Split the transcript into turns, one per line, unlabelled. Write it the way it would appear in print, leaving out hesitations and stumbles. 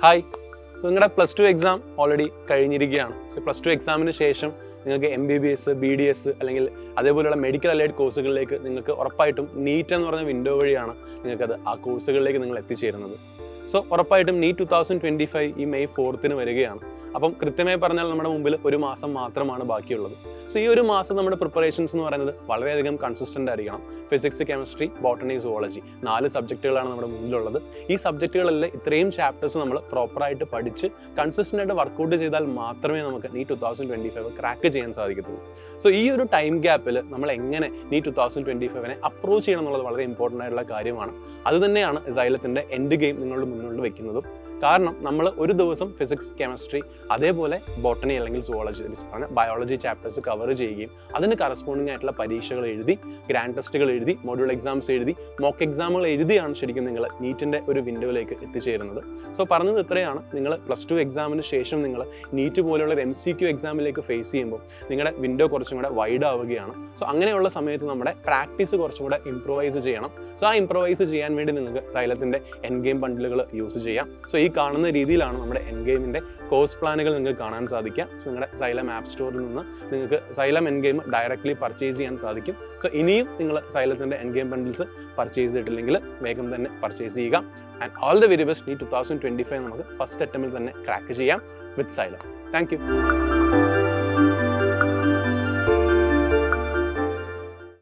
Hi. So നിങ്ങളുടെ +2 exam already കഴിഞ്ഞിരിക്കുകയാണ്. So +2 എക്സാമിന് ശേഷം നിങ്ങൾക്ക് MBBS, BDS അല്ലെങ്കിൽ അതേപോലെയുള്ള മെഡിക്കൽ അലൈഡ് കോഴ്സുകളിലേക്ക് നിങ്ങൾക്ക് ഉറപ്പായിട്ടും നീറ്റ് എന്ന് പറഞ്ഞ വിൻഡോ വഴിയാണ് നിങ്ങൾക്കത് ആ കോഴ്സുകളിലേക്ക് നിങ്ങൾ എത്തിച്ചേരുന്നത്. സോ ഉറപ്പായിട്ടും നീറ്റ് 2025 ഈ May 4th വരികയാണ്. അപ്പം കൃത്യമായി പറഞ്ഞാൽ നമ്മുടെ മുമ്പിൽ ഒരു മാസം മാത്രമാണ് ബാക്കിയുള്ളത്. സോ ഈ ഒരു മാസം നമ്മുടെ പ്രിപ്പറേഷൻസ് എന്ന് പറയുന്നത് വളരെയധികം കൺസിസ്റ്റൻ്റ് ആയിരിക്കണം. ഫിസിക്സ്, കെമിസ്ട്രി, ബോട്ടണി, സുവോളജി 4 സബ്ജക്റ്റുകളാണ് നമ്മുടെ മുന്നിലുള്ളത്. ഈ സബ്ജക്റ്റുകളിലെ ഇത്രയും ചാപ്റ്റേഴ്സ് നമ്മൾ പ്രോപ്പറായിട്ട് പഠിച്ച് കൺസിസ്റ്റൻ്റ് ആയിട്ട് വർക്കൗട്ട് ചെയ്താൽ മാത്രമേ നമുക്ക് നീറ്റ് 2025 ക്രാക്ക് ചെയ്യാൻ സാധിക്കത്തുള്ളൂ. സോ ഈ ഒരു ടൈം ഗ്യാപ്പിൽ നമ്മൾ എങ്ങനെ നീറ്റ് 2025 അപ്രോച്ച് ചെയ്യണം എന്നുള്ളത് വളരെ ഇമ്പോർട്ടൻ്റ് ആയിട്ടുള്ള കാര്യമാണ്. അത് തന്നെയാണ് സൈലത്തിൻ്റെ എൻഡ് ഗെയിം നിങ്ങളുടെ മുന്നിൽ വെക്കുന്നതും. കാരണം നമ്മൾ ഒരു ദിവസം ഫിസിക്സ്, കെമിസ്ട്രി, അതേപോലെ ബോട്ടണി അല്ലെങ്കിൽ സുവോളജി, ബയോളജി ചാപ്റ്റേഴ്സ് കവർ ചെയ്യുകയും അതിന് കറസ്പോണ്ടിങ് ആയിട്ടുള്ള പരീക്ഷകൾ എഴുതി, ഗ്രാൻഡ് ടെസ്റ്റുകൾ എഴുതി, മൊഡ്യൂൾ എക്സാംസ് എഴുതി, മോക്ക് എക്സാമുകൾ എഴുതിയാണ് ശരിക്കും നിങ്ങൾ നീറ്റിൻ്റെ ഒരു വിൻഡോയിലേക്ക് എത്തിച്ചേരുന്നത്. സോ പറഞ്ഞത് ഇത്രയാണ്, നിങ്ങൾ +2 എക്സാമിന് ശേഷം നിങ്ങൾ നീറ്റ് പോലെയുള്ള ഒരു MCQ എക്സാമിലേക്ക് ഫേസ് ചെയ്യുമ്പോൾ നിങ്ങളുടെ വിൻഡോ കുറച്ചും കൂടെ വൈഡ് ആവുകയാണ്. സോ അങ്ങനെയുള്ള സമയത്ത് നമ്മുടെ പ്രാക്ടീസ് കുറച്ചും കൂടെ ഇംപ്രൂവൈസ് ചെയ്യണം. സോ ആ ഇംപ്രൂവൈസ് ചെയ്യാൻ വേണ്ടി നിങ്ങൾക്ക് സൈലത്തിൻ്റെ എൻഡ് ഗെയിം ബണ്ടിലുകൾ യൂസ് ചെയ്യാം. സോ ഈ കാണുന്ന രീതിയിലാണ് നമ്മുടെ എൻഡ് ഗെയിമിൻ്റെ കോഴ്സ് പ്ലാനുകൾ നിങ്ങൾക്ക് കാണാൻ സാധിക്കുക. സോ നിങ്ങളുടെ സൈലം ആപ്പ് സ്റ്റോറിൽ നിന്ന് നിങ്ങൾക്ക് Xylem end game directly purchase ചെയ്യാൻ സാധിക്കും. സോ ഇനിയും നിങ്ങൾ സൈലത്തിൻ്റെ എൻഡ് ഗെയിം ബണ്ടിൽസ് പർച്ചേസ് ചെയ്തിട്ടില്ലെങ്കിൽ വേഗം തന്നെ പർച്ചേസ് ചെയ്യുക. And all the very best. NEET 2025 നമുക്ക് ഫസ്റ്റ് അറ്റംപ്റ്റിൽ തന്നെ ക്രാക്ക് ചെയ്യാം വിത്ത് സൈലം. Thank you.